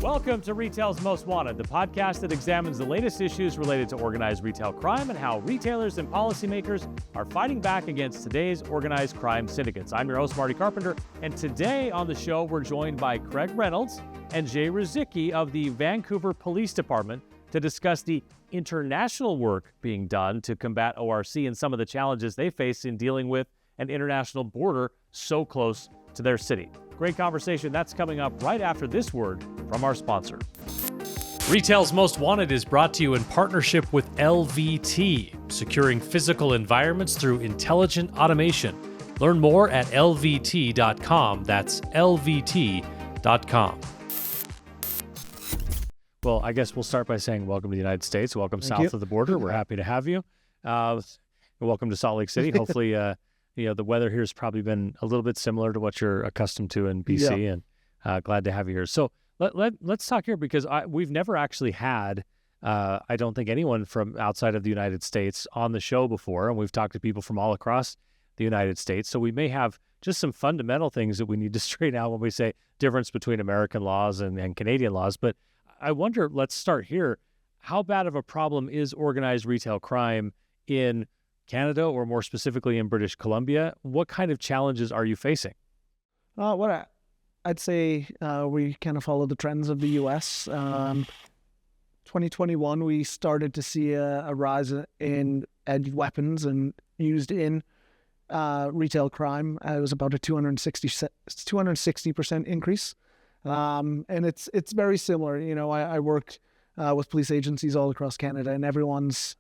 Welcome to Retail's Most Wanted, the podcast that examines the latest issues related to organized retail crime and how retailers and policymakers are fighting back against today's organized crime syndicates. I'm your host, Marty Carpenter, and today on the show, we're joined by Craig Reynolds and Jay Rizicki of the Vancouver Police Department to discuss the international work being done to combat ORC and some of the challenges they face in dealing with an international border so close to their city. Great conversation. That's coming up right after this word from our sponsor. Retail's Most Wanted is brought to you in partnership with LVT, securing physical environments through intelligent automation. Learn more at lvt.com. That's lvt.com. Well, I guess we'll start by saying welcome to the United States. Welcome south of the border. We're happy to have you. Welcome to Salt Lake City. Hopefully, the weather here has probably been a little bit similar to what you're accustomed to in BC, and glad to have you here. So let's talk here because we've never actually had, I don't think, anyone from outside of the United States on the show before, and we've talked to people from all across the United States. So we may have just some fundamental things that we need to straighten out when we say difference between American laws and Canadian laws. But I wonder, let's start here. How bad of a problem is organized retail crime in Canada, or more specifically in British Columbia? What kind of challenges are you facing? I'd say we kind of follow the trends of the U.S. 2021, we started to see a rise in weapons and used in retail crime. It was about a 260% increase. And it's very similar. You know, I worked with police agencies all across Canada, and everyone's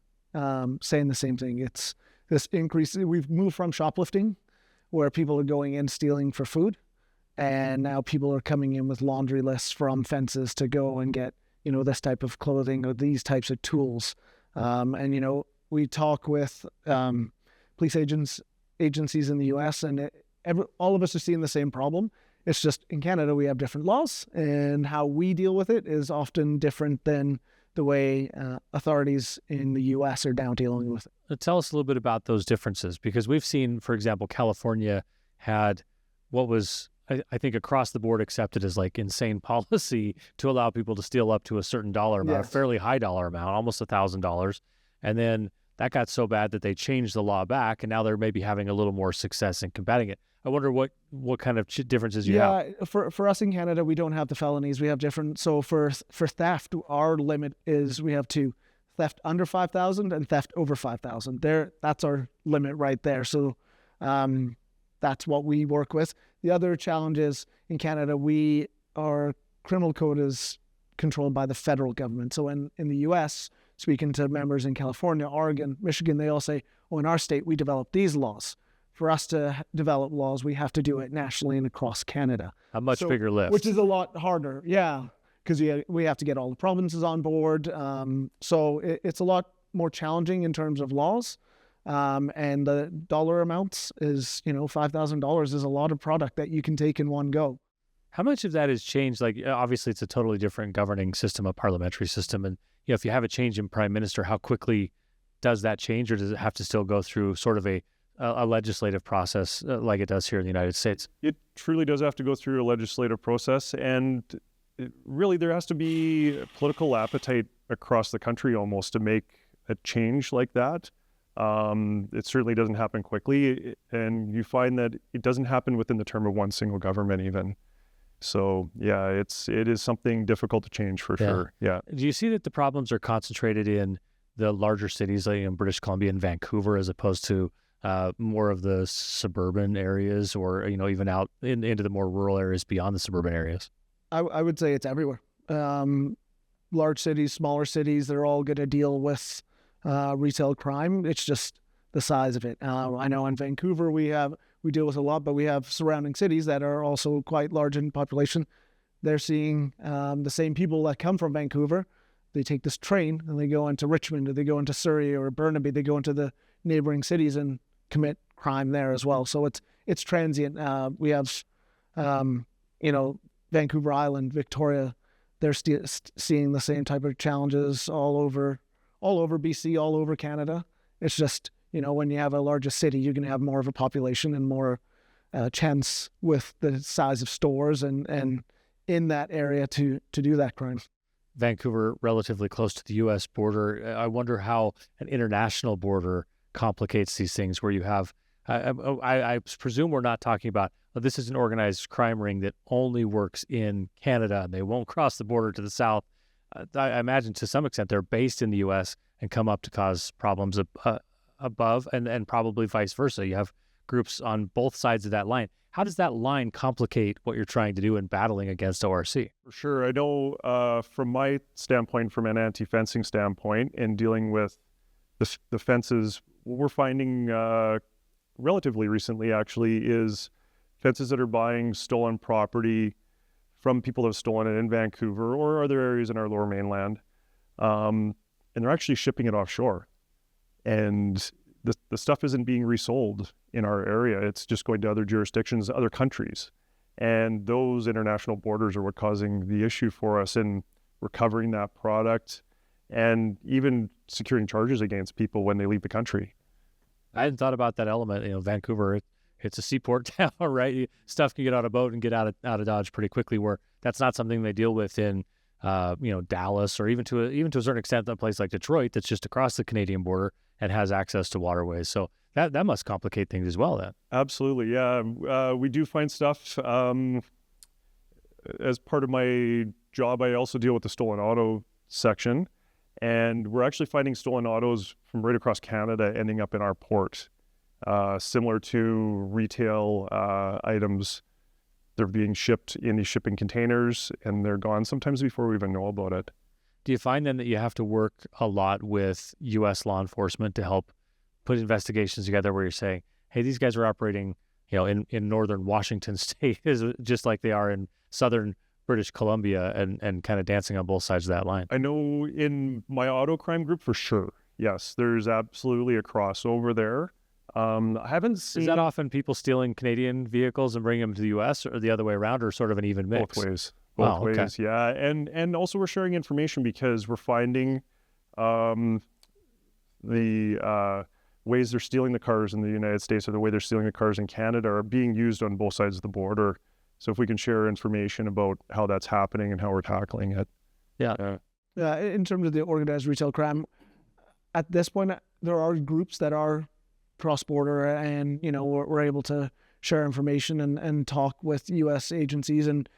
saying the same thing. It's this increase. We've moved from shoplifting, where people are going in stealing for food, and now people are coming in with laundry lists from fences to go and get, this type of clothing or these types of tools. And we talk with police agencies in the U.S., and all of us are seeing the same problem. It's just in Canada we have different laws, and how we deal with it is often different than the way authorities in the U.S. are now dealing with it. Tell us a little bit about those differences, because we've seen, for example, California had what was, I think, across the board accepted as like insane policy to allow people to steal up to a certain dollar amount, a fairly high dollar amount, almost $1,000. And then that got so bad that they changed the law back, and now they're maybe having a little more success in combating it. I wonder what kind of differences you have. Yeah, for us in Canada, we don't have the felonies. We have different. So for theft, our limit is we have two: theft under $5,000 and theft over $5,000. That's our limit right there. So that's what we work with. The other challenge is in Canada, our criminal code is controlled by the federal government. So in the U.S., speaking to members in California, Oregon, Michigan, they all say, in our state, we developed these laws. For us to develop laws, we have to do it nationally and across Canada. A much bigger lift. Which is a lot harder, because we have to get all the provinces on board. So it's a lot more challenging in terms of laws. And the dollar amounts is, $5,000 is a lot of product that you can take in one go. How much of that has changed? Like, obviously, it's a totally different governing system, a parliamentary system. And if you have a change in prime minister, how quickly does that change, or does it have to still go through sort of a legislative process like it does here in the United States? It truly does have to go through a legislative process, and really there has to be a political appetite across the country almost to make a change like that. It certainly doesn't happen quickly, and you find that it doesn't happen within the term of one single government even. So yeah, it is something difficult to change for sure. Yeah. Do you see that the problems are concentrated in the larger cities like in British Columbia and Vancouver, as opposed to more of the suburban areas, or even out into the more rural areas beyond the suburban areas? I would say it's everywhere. Large cities, smaller cities, they're all going to deal with retail crime. It's just the size of it. I know in Vancouver we deal with a lot, but we have surrounding cities that are also quite large in population. They're seeing the same people that come from Vancouver. They take this train and they go into Richmond, or they go into Surrey or Burnaby. They go into the neighboring cities and commit crime there as well. So it's transient. We have, Vancouver Island, Victoria. They're seeing the same type of challenges all over BC, all over Canada. It's just, when you have a larger city, you're going to have more of a population and more chance with the size of stores and in that area to do that crime. Vancouver, relatively close to the U.S. border. I wonder how an international border complicates these things where you have, I presume we're not talking about, this is an organized crime ring that only works in Canada and they won't cross the border to the south. I imagine to some extent they're based in the U.S. and come up to cause problems above and probably vice versa. You have groups on both sides of that line. How does that line complicate what you're trying to do in battling against ORC? For sure. I know from my standpoint, from an anti-fencing standpoint, in dealing with the fences, what we're finding relatively recently actually is fences that are buying stolen property from people that have stolen it in Vancouver or other areas in our lower mainland. And they're actually shipping it offshore. And the stuff isn't being resold in our area. It's just going to other jurisdictions, other countries. And those international borders are what causing the issue for us in recovering that product and even securing charges against people when they leave the country. I hadn't thought about that element. Vancouver, it's a seaport town, right? Stuff can get on a boat and get out of Dodge pretty quickly, where that's not something they deal with in Dallas, or even to a certain extent, a place like Detroit that's just across the Canadian border and has access to waterways. So that must complicate things as well then. Absolutely, yeah. We do find stuff. As part of my job, I also deal with the stolen auto section, and we're actually finding stolen autos from right across Canada ending up in our port. Similar to retail items, they're being shipped in these shipping containers and they're gone sometimes before we even know about it. Do you find then that you have to work a lot with U.S. law enforcement to help put investigations together where you're saying, hey, these guys are operating, in northern Washington state just like they are in southern British Columbia, and kind of dancing on both sides of that line? I know in my auto crime group for sure. Yes, there's absolutely a crossover there. I haven't seen... Is that often people stealing Canadian vehicles and bringing them to the U.S. or the other way around, or sort of an even mix? Both ways. Wow, Both okay. ways, yeah. And also we're sharing information because we're finding the ways they're stealing the cars in the United States or the way they're stealing the cars in Canada are being used on both sides of the border. So if we can share information about how that's happening and how we're tackling it. Yeah. In terms of the organized retail crime, at this point, there are groups that are cross-border, and we're able to share information and talk with U.S. agencies. And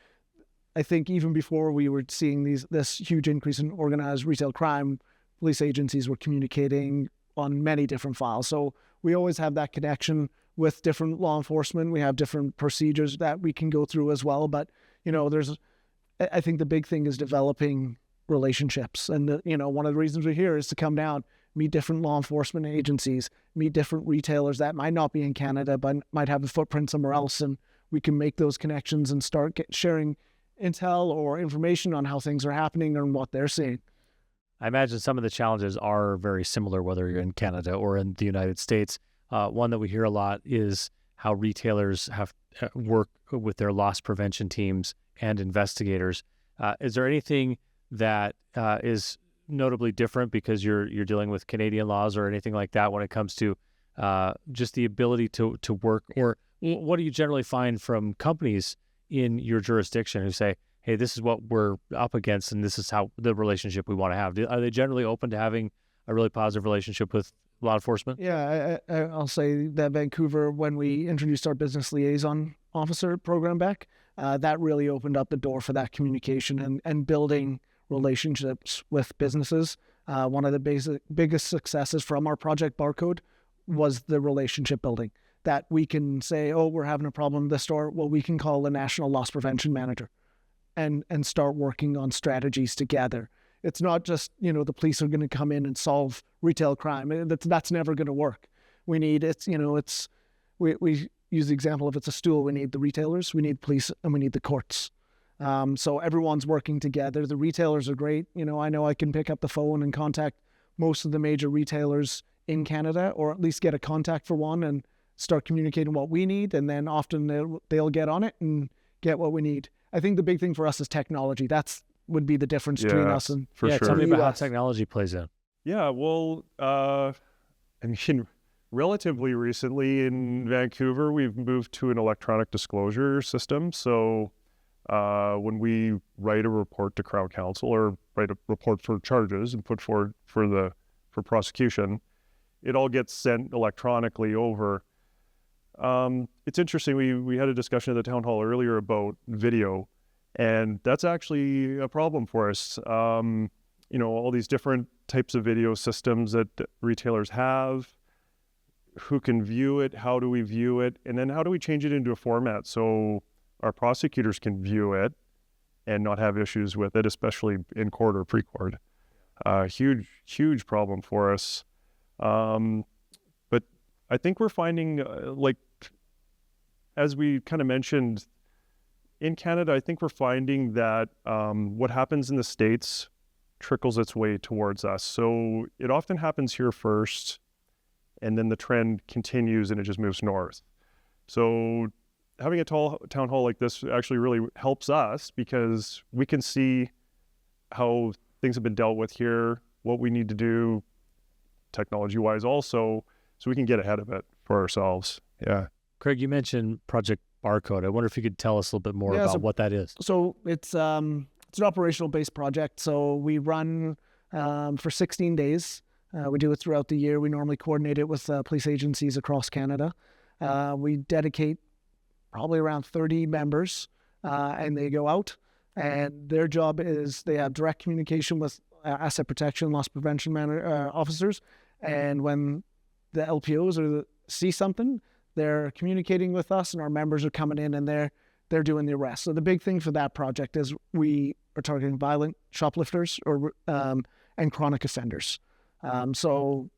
I think even before we were seeing this huge increase in organized retail crime, police agencies were communicating on many different files. So we always have that connection with different law enforcement. We have different procedures that we can go through as well. But I think the big thing is developing relationships. And one of the reasons we're here is to come down, meet different law enforcement agencies, meet different retailers that might not be in Canada but might have a footprint somewhere else, and we can make those connections and start sharing intel or information on how things are happening and what they're seeing. I imagine some of the challenges are very similar, whether you're in Canada or in the United States. One that we hear a lot is how retailers have work with their loss prevention teams and investigators. Is there anything that is notably different because you're dealing with Canadian laws or anything like that when it comes to just the ability to work? Or what do you generally find from companies in your jurisdiction who say, hey, this is what we're up against and this is how the relationship we want to have? Are they generally open to having a really positive relationship with law enforcement? Yeah, I'll say that Vancouver, when we introduced our business liaison officer program back, that really opened up the door for that communication and building relationships with businesses. One of the biggest successes from our project Barcode was the relationship building, that we can say, oh, we're having a problem in the store. Well, we can call the national loss prevention manager and start working on strategies together. It's not just, the police are going to come in and solve retail crime. That's never going to work. We need, we use the example of it's a stool. We need the retailers, we need police, and we need the courts. So everyone's working together. The retailers are great. I know I can pick up the phone and contact most of the major retailers in Canada, or at least get a contact for one and start communicating what we need. And then often they'll get on it and get what we need. I think the big thing for us is technology. Would be the difference between us and for sure. Tell me about how technology plays in. Yeah, well, relatively recently in Vancouver, we've moved to an electronic disclosure system. So when we write a report to Crown Counsel or write a report for charges and put forward for prosecution, it all gets sent electronically over. It's interesting. We had a discussion at the town hall earlier about video, and that's actually a problem for us. All these different types of video systems that retailers have, who can view it, how do we view it, and then how do we change it into a format so our prosecutors can view it and not have issues with it, especially in court or pre-court. Huge problem for us. But I think we're finding, as we kind of mentioned, in Canada, I think we're finding that what happens in the States trickles its way towards us. So it often happens here first, and then the trend continues and it just moves north. So having a town hall like this actually really helps us because we can see how things have been dealt with here, what we need to do technology-wise also, so we can get ahead of it for ourselves. Yeah. Craig, you mentioned Project Barcode. I wonder if you could tell us a little bit more about what that is. So it's an operational-based project. So we run for 16 days. We do it throughout the year. We normally coordinate it with police agencies across Canada. We dedicate probably around 30 members, and they go out, and their job is they have direct communication with asset protection, loss prevention officers, and when the LPOs see something, they're communicating with us, and our members are coming in, and they're doing the arrest. So the big thing for that project is we are targeting violent shoplifters and chronic offenders. So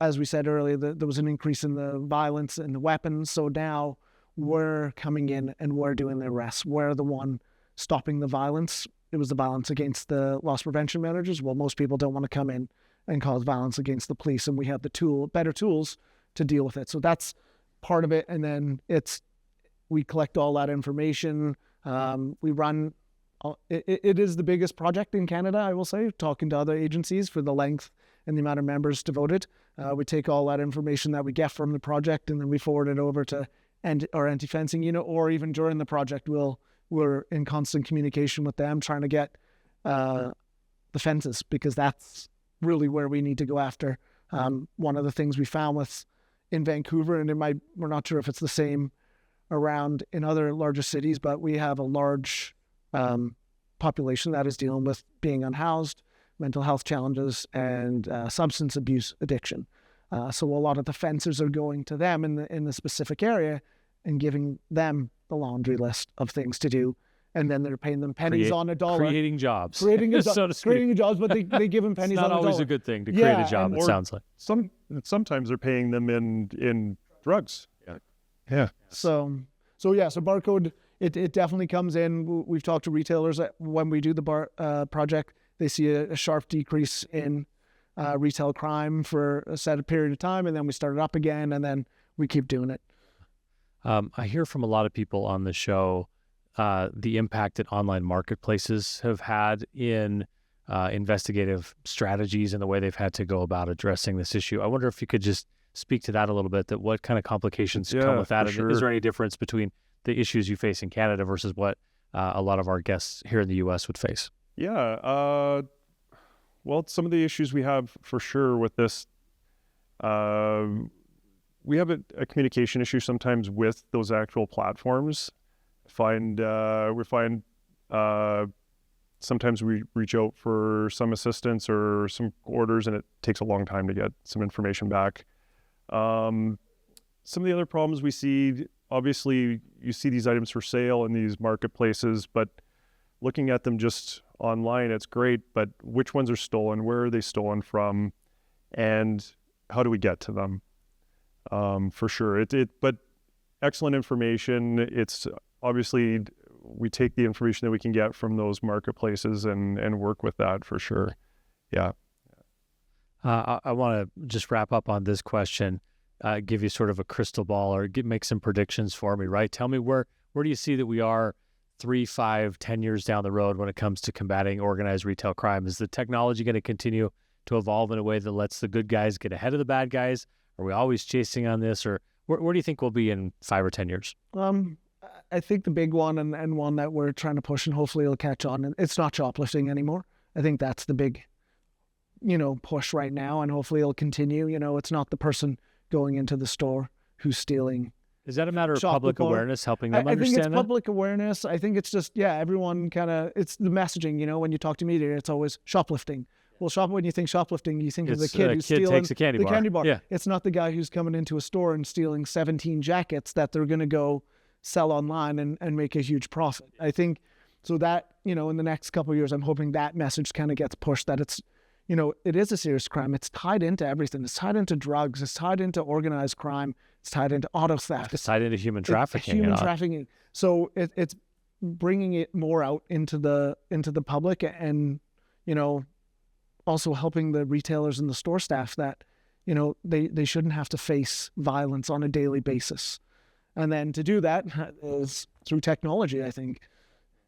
as we said earlier, there was an increase in the violence and the weapons. So now we're coming in and we're doing the arrests. We're the one stopping the violence. It was the violence against the loss prevention managers. Well, most people don't want to come in and cause violence against the police, and we have the better tools to deal with it. So that's part of it. And then we collect all that information. We run. It is the biggest project in Canada, I will say, talking to other agencies for the length and the amount of members devoted. We take all that information that we get from the project, and then we forward it over to our anti-fencing unit, or even during the project, we're in constant communication with them, trying to get the fences, because that's really where we need to go after. One of the things we found in Vancouver, and we're not sure if it's the same around in other larger cities, but we have a large population that is dealing with being unhoused, mental health challenges, and substance abuse addiction. So a lot of the fencers are going to them in the specific area and giving them the laundry list of things to do, and then they're paying them pennies on a dollar. Creating jobs. Creating jobs, but they give them pennies on a dollar. It's not always a good thing to create a job, it sounds like. Sometimes they're paying them in drugs. Yeah. So Barcode, it definitely comes in. We've talked to retailers that when we do the project, they see a sharp decrease in retail crime for a set period of time, and then we start it up again, and then we keep doing it. I hear from a lot of people on the show the impact that online marketplaces have had in investigative strategies and the way they've had to go about addressing this issue. I wonder if you could just speak to that a little bit, that what kind of complications come with that, and sure. Is there any difference between the issues you face in Canada versus what a lot of our guests here in the U.S. would face? Yeah. Well, some of the issues we have for sure with this, we have a communication issue sometimes with those actual platforms. We find sometimes we reach out for some assistance or some orders, and it takes a long time to get some information back. Some of the other problems we see, obviously, you see these items for sale in these marketplaces, but looking at them just online, it's great, but which ones are stolen? Where are they stolen from? And how do we get to them? For sure. But excellent information. It's obviously, we take the information that we can get from those marketplaces and work with that for sure. Yeah. I want to just wrap up on this question, give you sort of a crystal ball, or make some predictions for me, right? Tell me where do you see that we are 3, 5, 10 years down the road when it comes to combating organized retail crime? Is the technology going to continue to evolve in a way that lets the good guys get ahead of the bad guys? Are we always chasing on this, or where do you think we'll be in 5 or 10 years? I think the big one and one that we're trying to push and hopefully it'll catch on, and it's not shoplifting anymore. I think that's the big, push right now, and hopefully it'll continue. It's not the person going into the store who's stealing. Is that a matter of public awareness, helping them understand I think it's that? public awareness. I think it's just, everyone it's the messaging, when you talk to media, it's always shoplifting. Well, when you think shoplifting, you think of the kid who's stealing takes a candy bar. Yeah. It's not the guy who's coming into a store and stealing 17 jackets that they're going to go sell online and make a huge profit. I think so that, in the next couple of years, I'm hoping that message kind of gets pushed, that it's, it is a serious crime. It's tied into everything. It's tied into drugs. It's tied into organized crime. It's tied into auto theft. It's tied into human trafficking. Trafficking. So it's bringing it more out into the public, and, also helping the retailers and the store staff that, they shouldn't have to face violence on a daily basis. And then to do that is through technology, I think.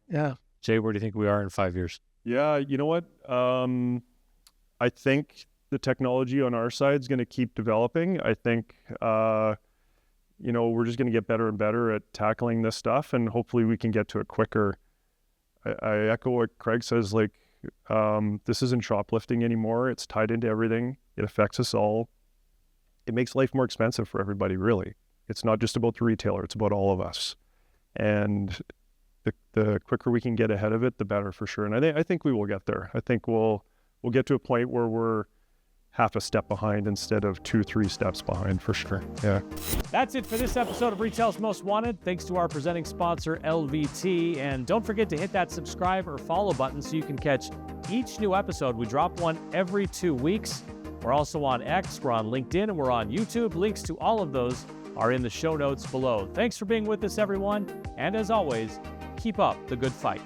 Yeah. Jay, where do you think we are in 5 years? Yeah, you know what? I think the technology on our side is going to keep developing. I think, we're just going to get better and better at tackling this stuff, and hopefully we can get to it quicker. I echo what Craig says, this isn't shoplifting anymore. It's tied into everything. It affects us all. It makes life more expensive for everybody, really. It's not just about the retailer. It's about all of us. And the quicker we can get ahead of it, the better, for sure. And I think we will get there. I think we'll get to a point where we're half a step behind instead of 2-3 steps behind, for sure. Yeah. That's it for this episode of Retail's Most Wanted. Thanks to our presenting sponsor, LVT. And don't forget to hit that subscribe or follow button so you can catch each new episode. We drop one every 2 weeks. We're also on X, we're on LinkedIn, and we're on YouTube. Links to all of those are in the show notes below. Thanks for being with us, everyone. And as always, keep up the good fight.